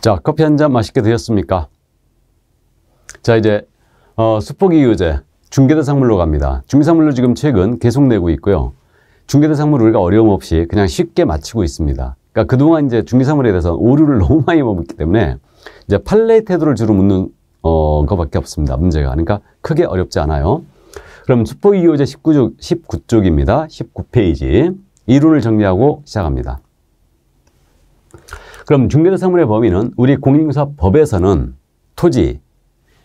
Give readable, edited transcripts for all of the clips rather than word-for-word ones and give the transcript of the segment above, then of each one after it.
자, 커피 한 잔 맛있게 드셨습니까? 자, 이제 수포기유제 중개대상물로 갑니다. 중개상물로 지금 최근 계속 내고 있고요. 중개대상물 우리가 어려움 없이 그냥 쉽게 마치고 있습니다. 그러니까 그동안 이제 중개상물에 대해서 오류를 너무 많이 먹었기 때문에 이제 판례 태도를 주로 묻는 것밖에 없습니다. 문제가. 그러니까 크게 어렵지 않아요. 그럼 수포기유제 19쪽입니다. 19페이지. 이론을 정리하고 시작합니다. 그럼 중개대상물의 범위는 우리 공인중개사법에서는 토지,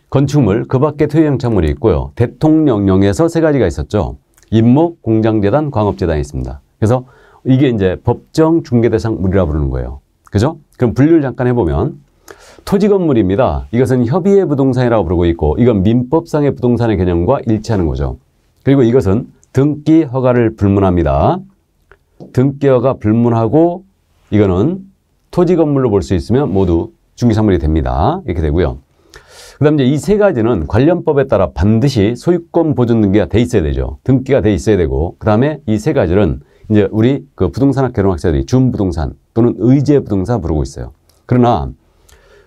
건축물, 그 밖에 토지영창물이 있고요. 대통령령에서 세 가지가 있었죠. 임목, 공장재단, 광업재단이 있습니다. 그래서 이게 이제 법정 중개대상물이라 부르는 거예요. 그죠? 그럼 분류를 잠깐 해보면 토지 건물입니다. 이것은 협의의 부동산이라고 부르고 있고 이건 민법상의 부동산의 개념과 일치하는 거죠. 그리고 이것은 등기 허가를 불문합니다. 등기 허가 불문하고 이거는 토지 건물로 볼 수 있으면 모두 중개상물이 됩니다. 이렇게 되고요. 그 다음 이제 이 세 가지는 관련법에 따라 반드시 소유권 보존 등기가 돼 있어야 되죠. 등기가 돼 있어야 되고, 그 다음에 이 세 가지는 이제 우리 그 부동산학 개론학자들이 준부동산 또는 의제부동산 부르고 있어요. 그러나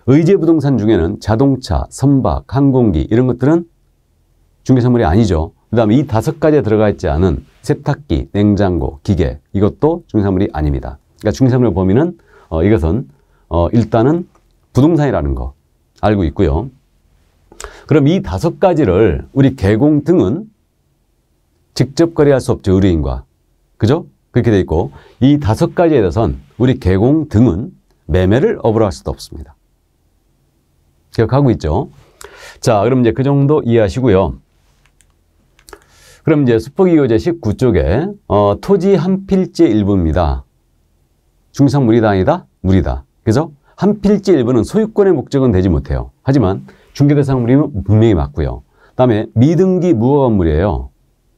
의제부동산 중에는 자동차, 선박, 항공기 이런 것들은 중개상물이 아니죠. 그 다음에 이 5가지에 들어가 있지 않은 세탁기, 냉장고, 기계 이것도 중개상물이 아닙니다. 그러니까 중개상물의 범위는 이것은 일단은 부동산이라는 거 알고 있고요. 그럼 이 5가지를 우리 개공 등은 직접 거래할 수 없죠. 의뢰인과. 그죠? 그렇게 돼 있고 이 5가지에 대해서는 우리 개공 등은 매매를 업으로 할 수도 없습니다. 기억하고 있죠? 자, 그럼 이제 그 정도 이해하시고요. 그럼 이제 수포기유제 19쪽에 토지 한 필지의 일부입니다. 중개상물이다 아니다? 물이다. 그죠? 한 필지 일부는 소유권의 목적은 되지 못해요. 하지만 중개대상물이면 분명히 맞고요. 그 다음에 미등기 무허가 건물이에요.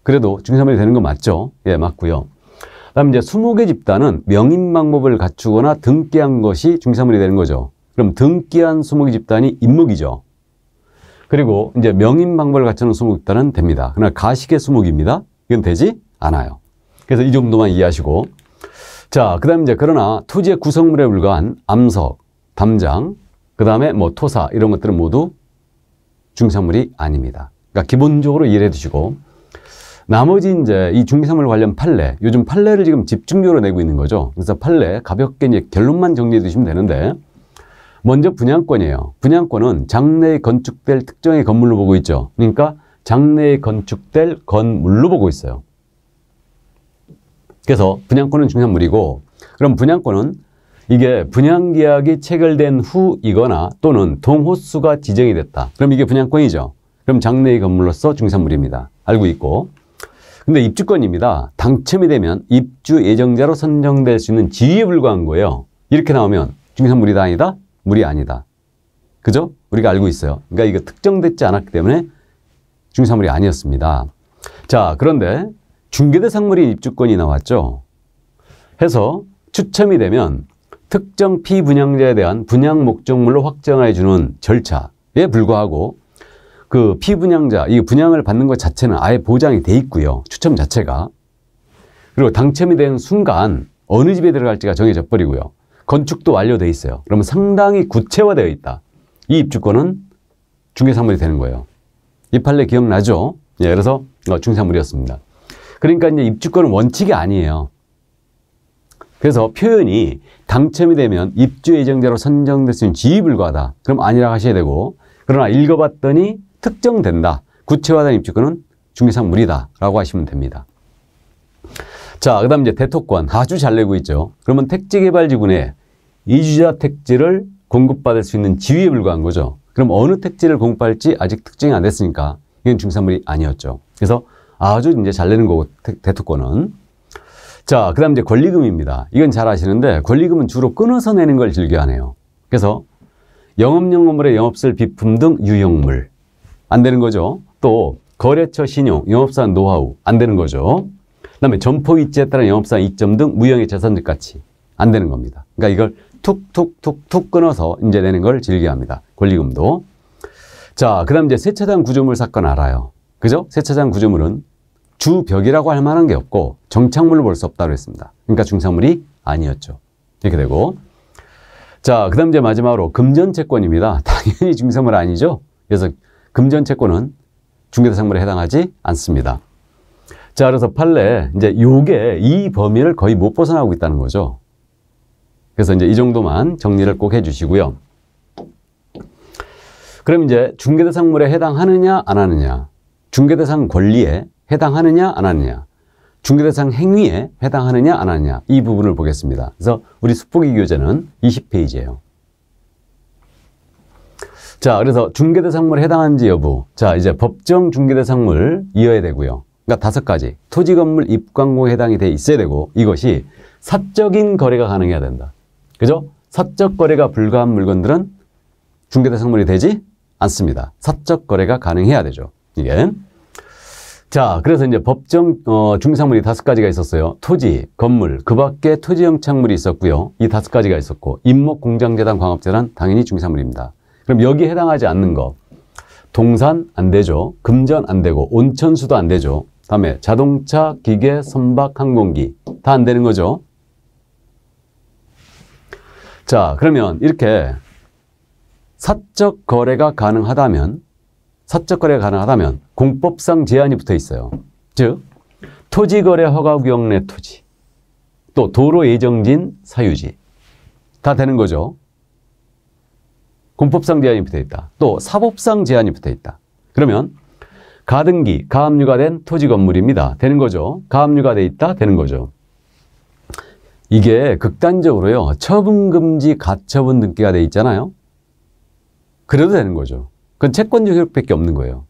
그래도 중개상물이 되는 건 맞죠? 예, 맞고요. 그 다음에 이제 20개 집단은 명인 방법을 갖추거나 등기한 것이 중개상물이 되는 거죠. 그럼 등기한 20개 집단이 임목이죠. 그리고 이제 명인 방법을 갖추는 20개 집단은 됩니다. 그러나 가식의 20개입니다. 이건 되지 않아요. 그래서 이 정도만 이해하시고 자, 그 다음에 이제 그러나 토지의 구성물에 불과한 암석, 담장, 그 다음에 뭐 토사 이런 것들은 모두 중개상물이 아닙니다. 그러니까 기본적으로 이해해 두시고 나머지 이제 이 중개상물 관련 판례, 요즘 판례를 지금 집중적으로 내고 있는 거죠. 그래서 판례 가볍게 이제 결론만 정리해 두시면 되는데 먼저 분양권이에요. 분양권은 장래에 건축될 특정의 건물로 보고 있죠. 그러니까 장래에 건축될 건물로 보고 있어요. 그래서 분양권은 중개상물이고 그럼 분양권은 이게 분양계약이 체결된 후이거나 또는 동호수가 지정이 됐다. 그럼 이게 분양권이죠. 그럼 장래의 건물로서 중개상물입니다. 알고 있고 근데 입주권입니다. 당첨이 되면 입주 예정자로 선정될 수 있는 지위에 불과한 거예요. 이렇게 나오면 중개상물이다 아니다? 물이 아니다. 그죠? 우리가 알고 있어요. 그러니까 이거 특정되지 않았기 때문에 중개상물이 아니었습니다. 자, 그런데 중개대상물인 입주권이 나왔죠. 해서 추첨이 되면 특정 피분양자에 대한 분양 목적물로 확정해 주는 절차에 불과하고 그 피분양자, 이 분양을 받는 것 자체는 아예 보장이 돼 있고요. 추첨 자체가. 그리고 당첨이 된 순간 어느 집에 들어갈지가 정해져 버리고요. 건축도 완료돼 있어요. 그러면 상당히 구체화되어 있다. 이 입주권은 중개상물이 되는 거예요. 이 판례 기억나죠? 예, 그래서 중개상물이었습니다. 그러니까 이제 입주권은 원칙이 아니에요. 그래서 표현이 당첨이 되면 입주 예정자로 선정될 수 있는 지위 불과하다. 그럼 아니라고 하셔야 되고 그러나 읽어봤더니 특정된다. 구체화된 입주권은 중개상물이다 라고 하시면 됩니다. 자, 그 다음 이제 대토권 아주 잘 내고 있죠. 그러면 택지개발지구내 이주자 택지를 공급받을 수 있는 지위에 불과한 거죠. 그럼 어느 택지를 공급할지 아직 특정이 안 됐으니까 이건 중개상물이 아니었죠. 그래서 아주 이제 잘 내는 거고 대토권은. 자, 그 다음 이제 권리금입니다. 이건 잘 아시는데 권리금은 주로 끊어서 내는 걸 즐겨하네요. 그래서 영업용 건물의 영업설 비품 등 유형물 안 되는 거죠. 또 거래처 신용, 영업사 노하우 안 되는 거죠. 그 다음에 점포 위치에 따른 영업사 이점 등 무형의 재산적 가치 안 되는 겁니다. 그러니까 이걸 툭툭툭툭 끊어서 이제 내는 걸 즐겨합니다. 권리금도. 자, 그 다음 이제 세차장 구조물 사건 알아요. 그죠? 세차장 구조물은 주벽이라고 할 만한 게 없고 정착물로 볼 수 없다고 했습니다. 그러니까 중개상물이 아니었죠. 이렇게 되고 자, 그 다음 이제 마지막으로 금전채권입니다. 당연히 중개사물 아니죠. 그래서 금전채권은 중개대상물에 해당하지 않습니다. 자, 그래서 판례 이제 요게 이 범위를 거의 못 벗어나고 있다는 거죠. 그래서 이제 이 정도만 정리를 꼭 해주시고요. 그럼 이제 중개대상물에 해당하느냐 안 하느냐, 중개대상 권리에 해당하느냐 안 하느냐, 중개대상 행위에 해당하느냐 안 하느냐, 이 부분을 보겠습니다. 그래서 우리 숙보기 교재는 20페이지예요. 자, 그래서 중개대상물에 해당하는지 여부. 자, 이제 법정 중개대상물 이어야 되고요. 그러니까 5가지. 토지, 건물, 입광공에 해당이 돼 있어야 되고, 이것이 사적인 거래가 가능해야 된다. 그죠? 사적 거래가 불가한 물건들은 중개대상물이 되지 않습니다. 사적 거래가 가능해야 되죠. 이게. 자, 그래서 이제 법정 중개상물이 5가지가 있었어요. 토지, 건물, 그 밖에 토지 영착물이 있었고요. 이 5가지가 있었고, 임목, 공장재단, 광업재단 당연히 중개상물입니다. 그럼 여기에 해당하지 않는 거, 동산 안 되죠. 금전 안 되고, 온천수도 안 되죠. 다음에 자동차, 기계, 선박, 항공기 다 안 되는 거죠. 자, 그러면 이렇게 사적 거래가 가능하다면 공법상 제한이 붙어 있어요. 즉, 토지거래 허가구역 내 토지, 또 도로 예정진 사유지 다 되는 거죠. 공법상 제한이 붙어 있다. 또 사법상 제한이 붙어 있다. 그러면 가등기, 가압류가 된 토지 건물입니다. 되는 거죠. 가압류가 돼 있다. 되는 거죠. 이게 극단적으로요. 처분금지 가처분 등기가 돼 있잖아요. 그래도 되는 거죠. 그건 채권적 효력밖에 없는 거예요.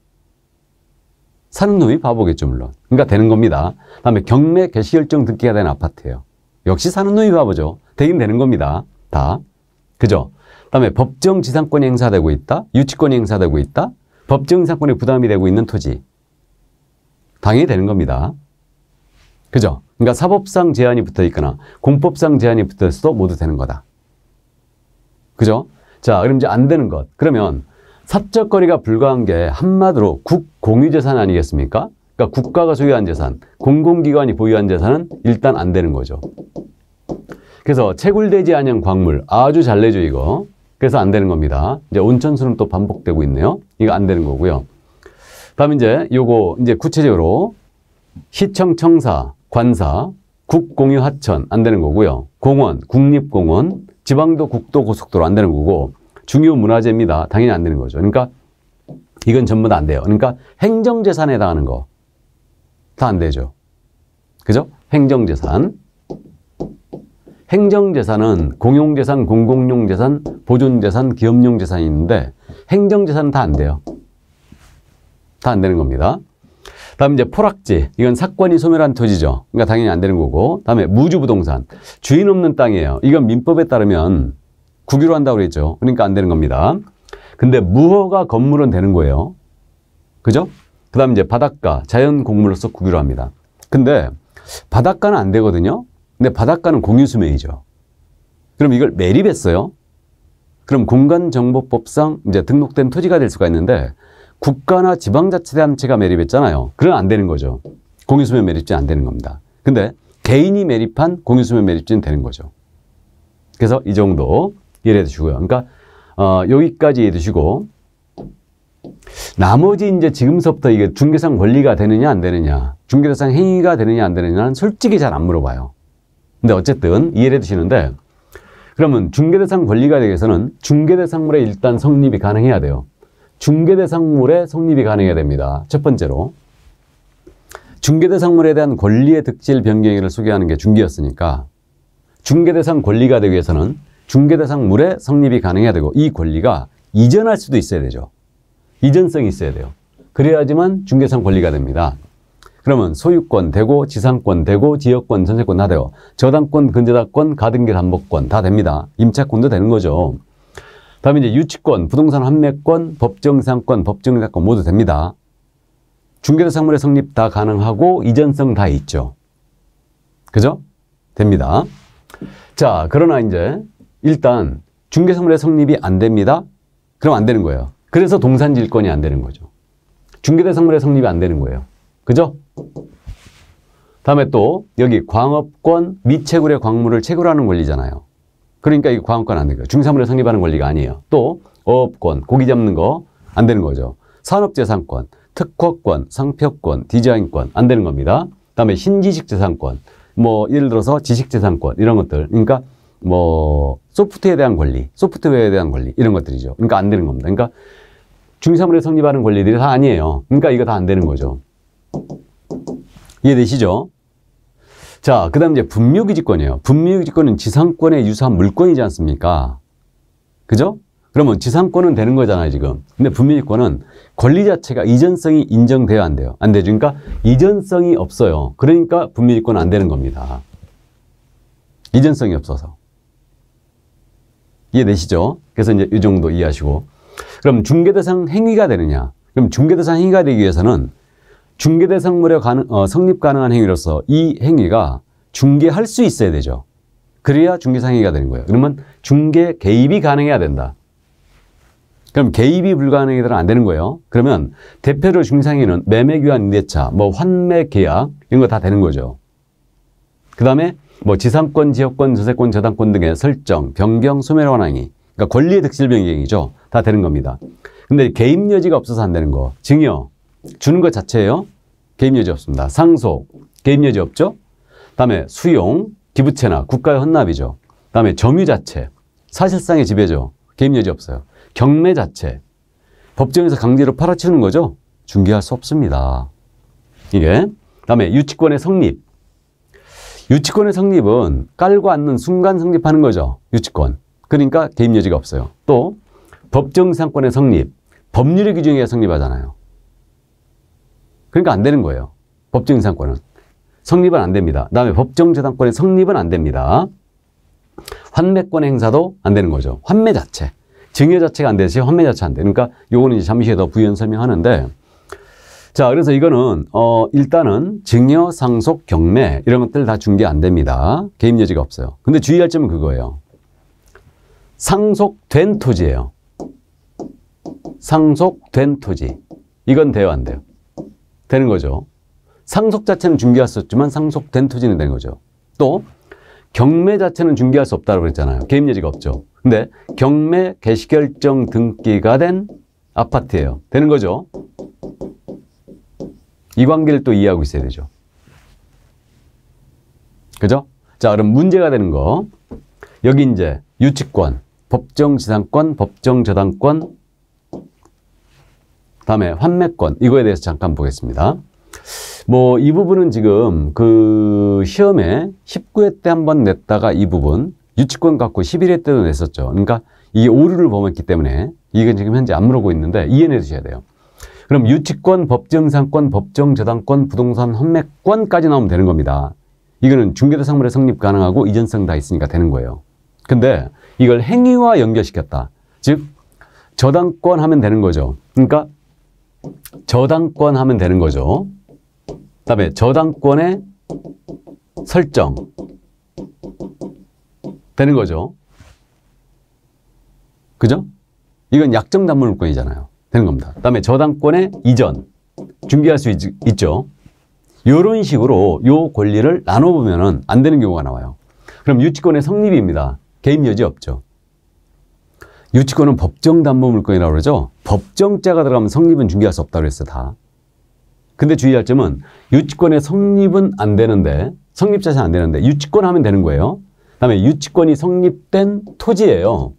사는 놈이 바보겠죠, 물론. 그러니까 되는 겁니다. 다음에 경매 개시결정 등기가 된 아파트예요. 역시 사는 놈이 바보죠. 되긴 되는 겁니다. 다. 그죠? 다음에 법정 지상권이 행사되고 있다. 유치권이 행사되고 있다. 법정 지상권이 부담이 되고 있는 토지. 당연히 되는 겁니다. 그죠? 그러니까 사법상 제한이 붙어 있거나 공법상 제한이 붙어 있어도 모두 되는 거다. 그죠? 자, 그럼 이제 안 되는 것. 그러면 사적 거래가 불가한 게 한마디로 국공유재산 아니겠습니까? 그러니까 국가가 소유한 재산, 공공기관이 보유한 재산은 일단 안 되는 거죠. 그래서 채굴되지 않은 광물, 아주 잘 내죠, 이거. 그래서 안 되는 겁니다. 이제 온천수는 또 반복되고 있네요. 이거 안 되는 거고요. 다음 이제 요거 이제 구체적으로 시청, 청사, 관사, 국공유 하천 안 되는 거고요. 공원, 국립공원, 지방도 국도 고속도로 안 되는 거고, 중요 문화재입니다. 당연히 안 되는 거죠. 그러니까 이건 전부 다 안 돼요. 그러니까 행정재산에 해당하는 거 다 안 되죠. 그죠? 행정재산. 행정재산은 공용재산, 공공용재산, 보존재산, 기업용재산이 있는데 행정재산은 다 안 돼요. 다 안 되는 겁니다. 다음 이제 포락지. 이건 사건이 소멸한 토지죠. 그러니까 당연히 안 되는 거고. 다음에 무주부동산. 주인 없는 땅이에요. 이건 민법에 따르면 국유로 한다고 그랬죠. 그러니까 안 되는 겁니다. 근데 무허가 건물은 되는 거예요. 그죠? 그 다음 이제 바닷가. 자연 공물로서 국유로 합니다. 근데 바닷가는 안 되거든요. 근데 바닷가는 공유수명이죠. 그럼 이걸 매립했어요. 그럼 공간정보법상 이제 등록된 토지가 될 수가 있는데 국가나 지방자치단체가 매립했잖아요. 그럼 안 되는 거죠. 공유수명 매립지는 안 되는 겁니다. 근데 개인이 매립한 공유수명 매립지는 되는 거죠. 그래서 이 정도 이해해 두시고요. 그러니까 여기까지 이해해 두시고 나머지 이제 지금서부터 이게 중개상 권리가 되느냐 안 되느냐, 중개대상 행위가 되느냐 안 되느냐는 솔직히 잘 안 물어봐요. 근데 어쨌든 이해를 해 두시는데, 그러면 중개대상 권리가 되기 위해서는 중개대상물에 일단 성립이 가능해야 돼요. 중개대상물에 성립이 가능해야 됩니다. 첫 번째로 중개대상물에 대한 권리의 득실 변경을 소개하는 게 중개였으니까 중개대상 권리가 되기 위해서는 중개대상물에 성립이 가능해야 되고, 이 권리가 이전할 수도 있어야 되죠. 이전성이 있어야 돼요. 그래야지만 중개상 권리가 됩니다. 그러면 소유권 되고, 지상권 되고, 지역권, 전세권 다 돼요. 저당권, 근저당권, 가등기 담보권 다 됩니다. 임차권도 되는 거죠. 다음에 이제 유치권, 부동산 환매권, 법정상권, 법정상권 모두 됩니다. 중개대상물의 성립 다 가능하고 이전성 다 있죠. 그죠? 됩니다. 자, 그러나 이제 일단 중개상물의 성립이 안 됩니다. 그럼 안 되는 거예요. 그래서 동산질권이 안 되는 거죠. 중개대상물의 성립이 안 되는 거예요. 그죠? 다음에 또 여기 광업권 및 채굴의 광물을 채굴하는 권리잖아요. 그러니까 이거 과환권 안 되는 거예요. 중개사물에 성립하는 권리가 아니에요. 또 어업권, 고기 잡는 거 안 되는 거죠. 산업재산권, 특허권, 상표권, 디자인권 안 되는 겁니다. 그다음에 신지식재산권, 뭐 예를 들어서 지식재산권 이런 것들, 그러니까 뭐 소프트웨어에 대한 권리, 소프트웨어에 대한 권리 이런 것들이죠. 그러니까 안 되는 겁니다. 그러니까 중개사물에 성립하는 권리들이 다 아니에요. 그러니까 이거 다 안 되는 거죠. 이해되시죠? 자, 그 다음 이제 분묘기지권이에요. 분묘기지권은 지상권에 유사한 물권이지 않습니까? 그죠? 그러면 지상권은 되는 거잖아요, 지금. 근데 분묘기권은 권리 자체가 이전성이 인정돼야 안 돼요. 안 되죠. 그러니까 이전성이 없어요. 그러니까 분묘기권은 안 되는 겁니다. 이전성이 없어서. 이해되시죠? 그래서 이제 이 정도 이해하시고. 그럼 중개대상 행위가 되느냐? 그럼 중개대상 행위가 되기 위해서는 중개대상물에 성립 가능한 행위로서 이 행위가 중개할 수 있어야 되죠. 그래야 중개상 행위가 되는 거예요. 그러면 중개 개입이 가능해야 된다. 그럼 개입이 불가능한 행위들은 안 되는 거예요. 그러면 대표로 중개상 행위는 매매 교환 임대차, 뭐 환매 계약 이런 거 다 되는 거죠. 그 다음에 뭐 지상권, 지역권, 저세권, 저당권 등의 설정, 변경, 소멸 관한 행위. 그러니까 권리의 득실 변경이죠. 다 되는 겁니다. 근데 개입 여지가 없어서 안 되는 거. 증여, 주는 것 자체예요. 개입 여지 없습니다. 상속, 개입 여지 없죠. 그다음에 수용, 기부채나 국가의 헌납이죠. 그다음에 점유 자체, 사실상의 지배죠. 개입 여지 없어요. 경매 자체, 법정에서 강제로 팔아치우는 거죠. 중개할 수 없습니다. 이게. 그다음에 유치권의 성립. 유치권의 성립은 깔고 앉는 순간 성립하는 거죠. 유치권. 그러니까 개입 여지가 없어요. 또 법정지상권의 성립, 법률의 규정에 의해 성립하잖아요. 그러니까 안 되는 거예요. 법정지상권은. 성립은 안 됩니다. 그 다음에 법정저당권의 성립은 안 됩니다. 환매권 행사도 안 되는 거죠. 환매 자체. 증여 자체가 안 되지 환매 자체 안 돼. 그러니까 요거는 이제 잠시 후에 더 부연 설명하는데, 자, 그래서 이거는 일단은 증여, 상속, 경매 이런 것들 다 중개 안 됩니다. 개입 여지가 없어요. 근데 주의할 점은 그거예요. 상속된 토지예요. 상속된 토지. 이건 돼요, 안 돼요? 되는 거죠. 상속 자체는 중개할 수 없지만 상속된 토지는 되는 거죠. 또 경매 자체는 중개할 수 없다고 그랬잖아요. 개입 여지가 없죠. 근데 경매 개시결정 등기가 된 아파트예요. 되는 거죠. 이 관계를 또 이해하고 있어야 되죠. 그죠? 자, 그럼 문제가 되는 거. 여기 이제 유치권, 법정지상권, 법정저당권, 다음에 환매권, 이거에 대해서 잠깐 보겠습니다. 뭐 이 부분은 지금 그 시험에 19회 때 한번 냈다가 이 부분 유치권 갖고 11회 때도 냈었죠. 그러니까 이게 오류를 범했기 때문에 이건 지금 현재 안 물어보고 있는데 이해해 주셔야 돼요. 그럼 유치권, 법정상권, 법정저당권, 부동산 환매권까지 나오면 되는 겁니다. 이거는 중개대상물에 성립 가능하고 이전성 다 있으니까 되는 거예요. 근데 이걸 행위와 연결시켰다. 즉 저당권 하면 되는 거죠. 그러니까 저당권 하면 되는 거죠. 그 다음에 저당권의 설정 되는 거죠. 그죠? 이건 약정 담보 물권이잖아요. 되는 겁니다. 그 다음에 저당권의 이전 중개할 수 있죠. 이런 식으로 요 권리를 나눠보면 안 되는 경우가 나와요. 그럼 유치권의 성립입니다. 개입 여지 없죠. 유치권은 법정 담보 물권이라고 그러죠. 법정자가 들어가면 성립은 중개할 수 없다고 그랬어요. 다. 근데 주의할 점은 유치권의 성립은 안 되는데, 성립 자체는 안 되는데 유치권 하면 되는 거예요. 그 다음에 유치권이 성립된 토지예요.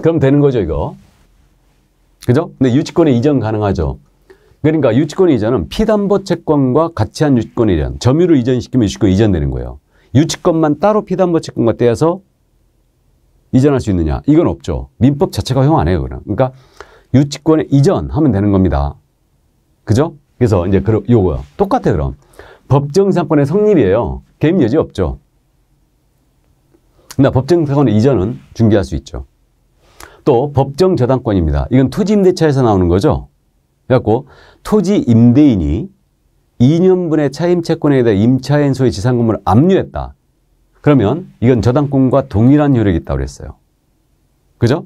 그럼 되는 거죠, 이거. 그죠? 근데 유치권의 이전 가능하죠. 그러니까 유치권 이전은 피담보 채권과 같이 한 유치권 이전, 점유를 이전시키면 유치권 이전되는 거예요. 유치권만 따로 피담보 채권과 떼어서 이전할 수 있느냐? 이건 없죠. 민법 자체가 허용 안 해요, 그냥. 그러니까 유치권의 이전하면 되는 겁니다. 그죠? 그래서 이제 요거요. 똑같아요, 그럼. 법정상권의 성립이에요. 개입 여지 없죠. 근데 법정상권의 이전은 중개할 수 있죠. 또 법정저당권입니다. 이건 토지임대차에서 나오는 거죠. 그래갖고 토지 임대인이 2년분의 차임채권에 대해 임차인소의 지상건물을 압류했다. 그러면 이건 저당권과 동일한 효력이 있다고 그랬어요. 그죠?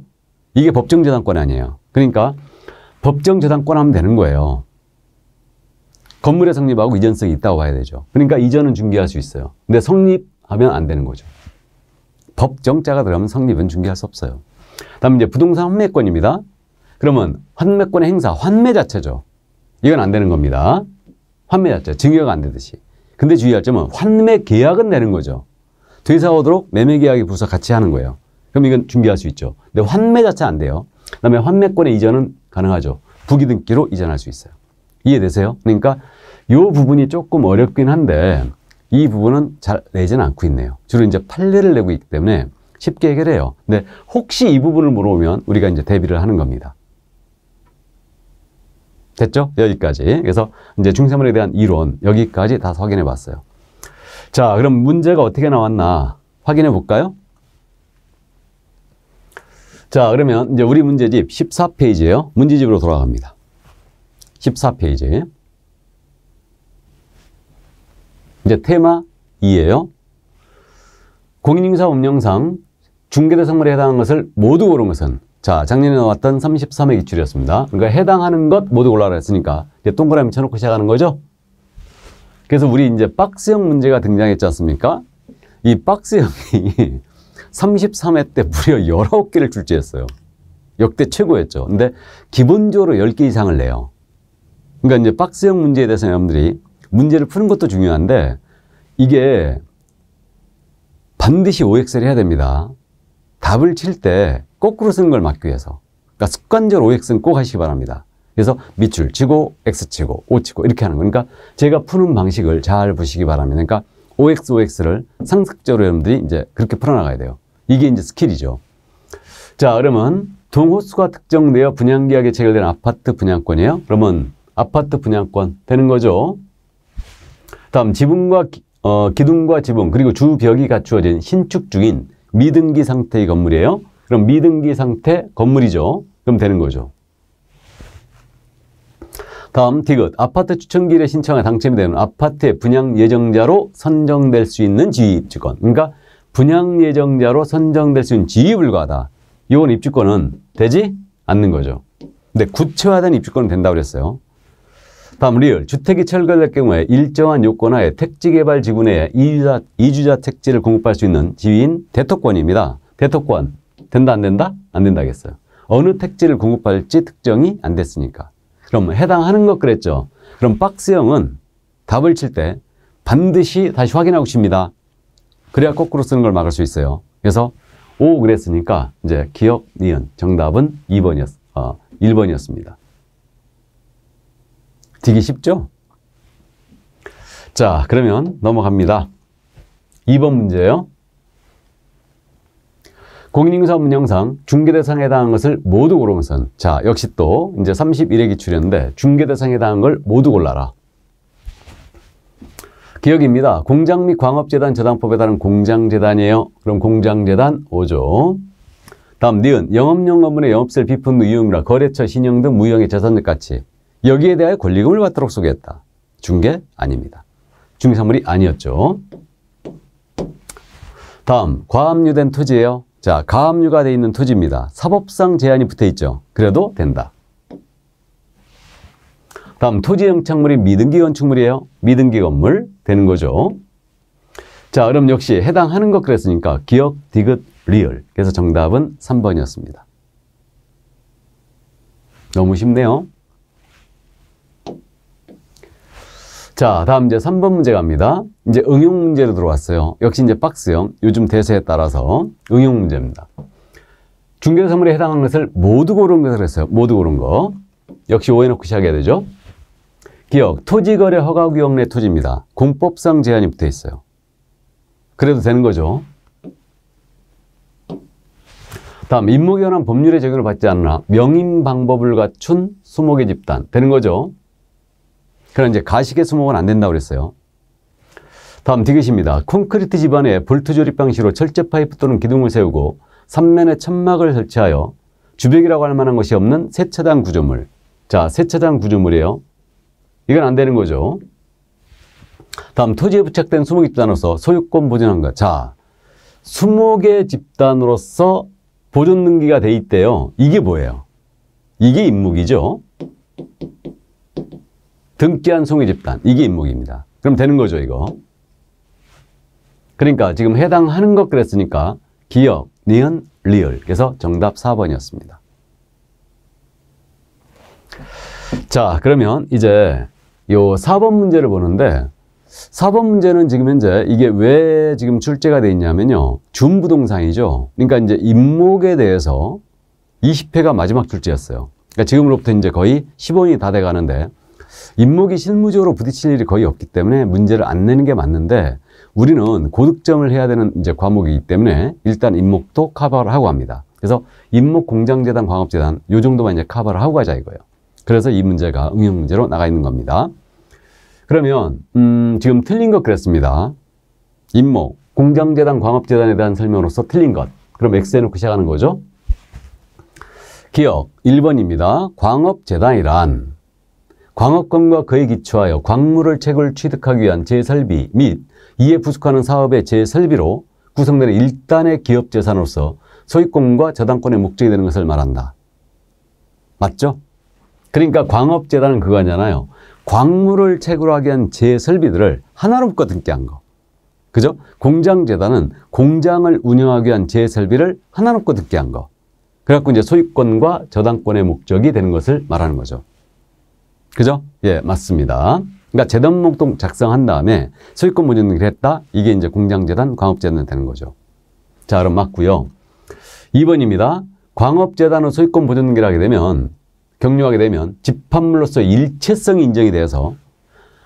이게 법정저당권 아니에요. 그러니까 법정저당권 하면 되는 거예요. 건물의 성립하고 이전성이 있다고 봐야 되죠. 그러니까 이전은 중개할 수 있어요. 근데 성립하면 안 되는 거죠. 법정자가 들어가면 성립은 중개할 수 없어요. 다음 이제 부동산 환매권입니다. 그러면 환매권의 행사, 환매 자체죠. 이건 안 되는 겁니다. 환매 자체, 증여가 안 되듯이. 근데 주의할 점은 환매 계약은 되는 거죠. 되사오도록 매매 계약의 부서 같이 하는 거예요. 그럼 이건 중개할 수 있죠. 근데 환매 자체 안 돼요. 그다음에 환매권의 이전은 가능하죠. 부기등기로 이전할 수 있어요. 이해되세요? 그러니까 이 부분이 조금 어렵긴 한데 이 부분은 잘 내지는 않고 있네요. 주로 이제 판례를 내고 있기 때문에 쉽게 해결해요. 근데 혹시 이 부분을 물어보면 우리가 이제 대비를 하는 겁니다. 됐죠? 여기까지. 그래서 이제 중세물에 대한 이론 여기까지 다 확인해 봤어요. 자, 그럼 문제가 어떻게 나왔나 확인해 볼까요? 자, 그러면 이제 우리 문제집 14페이지예요. 문제집으로 돌아갑니다. 14페이지. 이제 테마 2예요. 공인인증서 운영상 중개대상물에 해당하는 것을 모두 고른 것은, 자, 작년에 나왔던 33회 기출이었습니다. 그러니까 해당하는 것 모두 골라라 했으니까 이제 동그라미 쳐놓고 시작하는 거죠. 그래서 우리 이제 박스형 문제가 등장했지 않습니까? 이 박스형이 33회 때 무려 19개를 출제했어요. 역대 최고였죠. 근데 기본적으로 10개 이상을 내요. 그러니까 이제 박스형 문제에 대해서 여러분들이 문제를 푸는 것도 중요한데 이게 반드시 OX를 해야 됩니다. 답을 칠 때 거꾸로 쓰는 걸 막기 위해서. 그러니까 습관적으로 OX는 꼭 하시기 바랍니다. 그래서 밑줄 치고 X 치고 O 치고 이렇게 하는 거. 그러니까 제가 푸는 방식을 잘 보시기 바랍니다. 그러니까 OX를 상습적으로 여러분들이 이제 그렇게 풀어나가야 돼요. 이게 이제 스킬이죠. 자, 그러면 동호수가 특정되어 분양계약에 체결된 아파트 분양권이에요. 그러면 아파트 분양권 되는 거죠. 다음 지붕과 기둥과 지붕 그리고 주벽이 갖추어진 신축 중인 미등기 상태의 건물이에요. 그럼 미등기 상태 건물이죠. 그럼 되는 거죠. 다음 디귿 아파트 추천기일에 신청에 당첨이 되는 아파트의 분양 예정자로 선정될 수 있는 지위 입주권. 그러니까 분양 예정자로 선정될 수 있는 지위 불가하다. 이건 입주권은 되지 않는 거죠. 근데 구체화된 입주권은 된다고 그랬어요. 다음 리을 주택이 철거될 경우에 일정한 요건하에 택지개발 지구 내에 이주자 택지를 공급할 수 있는 지위인 대토권입니다. 대토권 된다 안 된다? 안 된다겠어요. 어느 택지를 공급할지 특정이 안 됐으니까. 그럼 해당하는 것 그랬죠. 그럼 박스형은 답을 칠 때 반드시 다시 확인하고 칩니다. 그래야 거꾸로 쓰는 걸 막을 수 있어요. 그래서 O 그랬으니까 이제 기억, 니은 정답은 1번이었습니다. 되기 쉽죠? 자, 그러면 넘어갑니다. 2번 문제예요. 공인인증서 운영상 중개대상에 해당한 것을 모두 고른 것은, 자, 역시 또 이제 31회 기출이었는데 중개대상에 해당한 걸 모두 골라라. 기억입니다. 공장 및 광업재단 저당법에 따른 공장재단이에요. 그럼 공장재단 O죠. 다음 니은 영업용 건물의 영업세를 비푼 후 이용이라 거래처, 신용 등 무형의 재산적 가치. 여기에 대하여 권리금을 받도록 소개했다. 중개 아닙니다. 중개사물이 아니었죠. 다음 과압류된 토지예요. 자, 가압류가 되어 있는 토지입니다. 사법상 제한이 붙어 있죠. 그래도 된다. 다음 토지 영착물이 미등기 건축물이에요. 미등기 건물 되는 거죠. 자, 그럼 역시 해당하는 것 그랬으니까 기억, 디귿, 리을. 그래서 정답은 3번이었습니다. 너무 쉽네요. 자, 다음 이제 3번 문제 갑니다. 이제 응용 문제로 들어왔어요. 역시 이제 박스형, 요즘 대세에 따라서 응용 문제입니다. 중개사물에 해당하는 것을 모두 고른 것을 했어요. 모두 고른 거. 역시 오해놓고 시작해야 되죠. 기억, 토지거래 허가구역 내 토지입니다. 공법상 제한이 붙어 있어요. 그래도 되는 거죠. 다음, 임목에 관한 법률의 적용을 받지 않으나 명인 방법을 갖춘 수목의 집단. 되는 거죠. 그럼 이제 가식의 수목은 안 된다고 그랬어요. 다음 디귿입니다. 콘크리트 집안에 볼트 조립 방식으로 철제 파이프 또는 기둥을 세우고 3면에 천막을 설치하여 주벽이라고 할 만한 것이 없는 세차장 구조물. 자, 세차장 구조물이에요. 이건 안 되는 거죠. 다음 토지에 부착된 수목의 집단으로서 소유권 보존한 것. 자, 수목의 집단으로서 보존 등기가 돼 있대요. 이게 뭐예요? 이게 임목이죠. 등기한 송해 집단. 이게 임목입니다. 그럼 되는 거죠, 이거. 그러니까 지금 해당하는 것 그랬으니까 기역, 니은, 리을. 그래서 정답 4번이었습니다. 자, 그러면 이제 요 4번 문제를 보는데 4번 문제는 지금 현재 이게 왜 지금 출제가 돼 있냐면요. 준부동상이죠. 그러니까 이제 임목에 대해서 20회가 마지막 출제였어요. 그러니까 지금으로부터 이제 거의 15년이 다 돼 가는데 임목이 실무적으로 부딪힐 일이 거의 없기 때문에 문제를 안 내는 게 맞는데 우리는 고득점을 해야 되는 이제 과목이기 때문에 일단 임목도 커버를 하고 합니다. 그래서 임목 공장재단, 광업재단 요 정도만 이제 커버를 하고 가자 이거예요. 그래서 이 문제가 응용 문제로 나가 있는 겁니다. 그러면 지금 틀린 것 그랬습니다. 임목, 공장재단, 광업재단에 대한 설명으로서 틀린 것. 그럼 X 해놓고 시작하는 거죠. 기억 1번입니다. 광업재단이란 광업권과 그에 기초하여 광물을 채굴 취득하기 위한 재설비 및 이에 부속하는 사업의 재설비로 구성되는 일단의 기업재산으로서 소유권과 저당권의 목적이 되는 것을 말한다. 맞죠? 그러니까 광업재단은 그거잖아요. 광물을 채굴하기 위한 재설비들을 하나로 묶어 등기한 거. 그죠? 공장재단은 공장을 운영하기 위한 재설비를 하나로 묶어 등기한 거. 그래갖고 이제 소유권과 저당권의 목적이 되는 것을 말하는 거죠. 그죠? 예, 맞습니다. 그러니까 재단목록 작성한 다음에 소유권 보존 등기를 했다. 이게 이제 공장재단, 광업재단이 되는 거죠. 자, 그럼 맞고요. 2번입니다. 광업재단은 소유권 보존 등기를 하게 되면 경료하게 되면 집합물로서 일체성이 인정이 돼서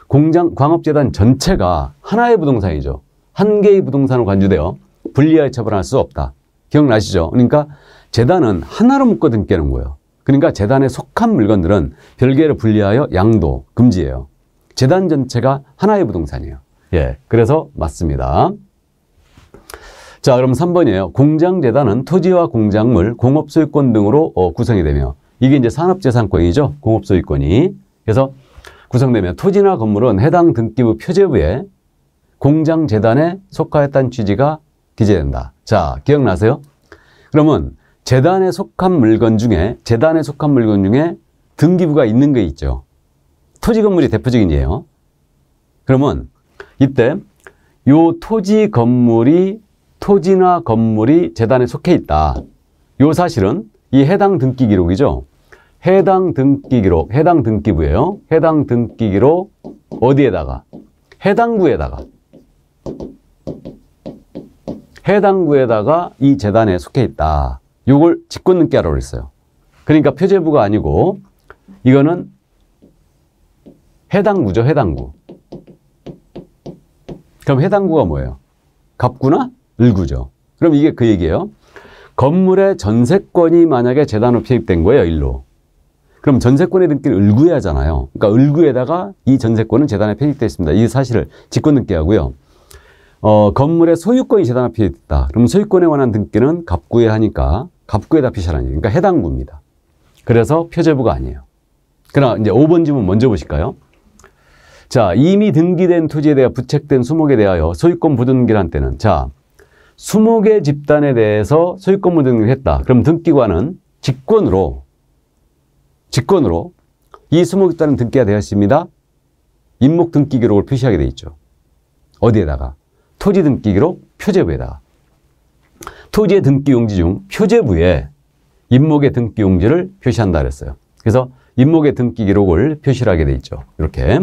광업재단 전체가 하나의 부동산이죠. 한 개의 부동산으로 간주되어 분리하여 처분할 수 없다. 기억나시죠? 그러니까 재단은 하나로 묶어 등기하는 거예요. 그러니까 재단에 속한 물건들은 별개로 분리하여 양도, 금지예요. 재단 전체가 하나의 부동산이에요. 예, 그래서 맞습니다. 자, 그럼 3번이에요. 공장재단은 토지와 공작물, 공업소유권 등으로 구성이 되며 이게 이제 산업재산권이죠. 공업소유권이. 그래서 구성되며 토지나 건물은 해당 등기부 표제부에 공장재단에 속하였다는 취지가 기재된다. 자, 기억나세요? 그러면 재단에 속한 물건 중에 등기부가 있는 게 있죠. 토지 건물이 대표적인 예요. 그러면 이때 요 토지나 건물이 재단에 속해 있다. 요 사실은 이 해당 등기 기록이죠. 해당 등기 기록, 해당 등기부예요. 해당 등기 기록 어디에다가? 해당구에다가 이 재단에 속해 있다. 요걸 직권 등기하라고 그랬어요. 그러니까 표제부가 아니고 이거는 해당구죠. 해당구. 그럼 해당구가 뭐예요? 갑구나 을구죠. 그럼 이게 그 얘기예요. 건물의 전세권이 만약에 재단으로 편입된 거예요. 일로. 그럼 전세권의 등기를 을구에 하잖아요. 그러니까 을구에다가 이 전세권은 재단에 편입되어 있습니다. 이 사실을 직권 등기하고요. 건물의 소유권이 재단에 편입됐다. 그럼 소유권에 관한 등기는 갑구에 하니까 갑구에다 표시하라는 얘기예요. 그러니까 해당구입니다. 그래서 표제부가 아니에요. 그러나 이제 5번 질문 먼저 보실까요? 자, 이미 등기된 토지에 대해 부책된 수목에 대하여 소유권 보존 등기를 한 때는 자, 수목의 집단에 대해서 소유권 보존 등기를 했다. 그럼 등기관은 직권으로 이 수목 집단은 등기가 되었습니다. 임목 등기 기록을 표시하게 돼 있죠. 어디에다가? 토지 등기 기록 표제부에다가. 토지의 등기 용지 중 표제부에 임목의 등기 용지를 표시한다 그랬어요. 그래서 임목의 등기 기록을 표시를 하게 돼 있죠. 이렇게.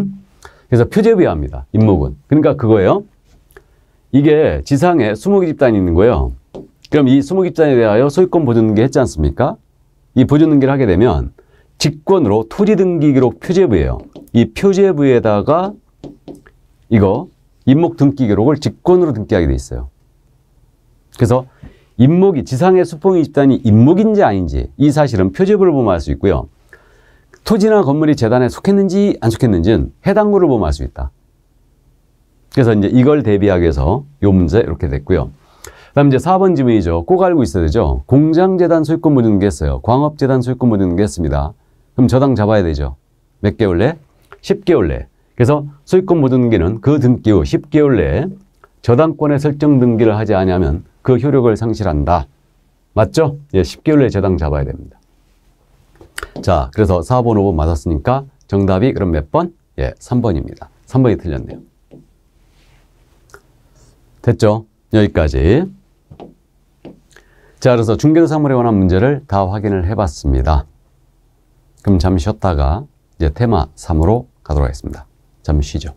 그래서 표제부에 합니다. 임목은. 그러니까 그거예요. 이게 지상에 수목의 집단이 있는 거예요. 그럼 이 수목 집단에 대하여 소유권 보존 등기 했지 않습니까? 이 보존 등기를 하게 되면 직권으로 토지 등기 기록 표제부예요. 이 표제부에다가 이거 임목 등기 기록을 직권으로 등기하게 돼 있어요. 그래서 임목이 지상의 수봉의 집단이 임목인지 아닌지 이 사실은 표제부를 보면 알 수 있고요. 토지나 건물이 재단에 속했는지 안 속했는지는 해당구를 보면 알 수 있다. 그래서 이제 이걸 대비하기 위해서 이 문제 이렇게 됐고요. 그다음 이제 4번 질문이죠. 꼭 알고 있어야 되죠. 공장재단 소유권 보존 등기 했어요. 광업재단 소유권 보존 등기 했습니다. 그럼 저당 잡아야 되죠. 몇 개월 내? 10개월 내. 그래서 소유권 보존 등기는 그 등기 후 10개월 내에 저당권의 설정 등기를 하지 않으면 그 효력을 상실한다. 맞죠? 예, 10개월 내에 저당 잡아야 됩니다. 자, 그래서 4번, 5번 맞았으니까 정답이 그럼 몇 번? 예, 3번입니다. 3번이 틀렸네요. 됐죠? 여기까지. 자, 그래서 중개사물에 관한 문제를 다 확인을 해봤습니다. 그럼 잠시 쉬었다가 이제 테마 3으로 가도록 하겠습니다. 잠시 쉬죠.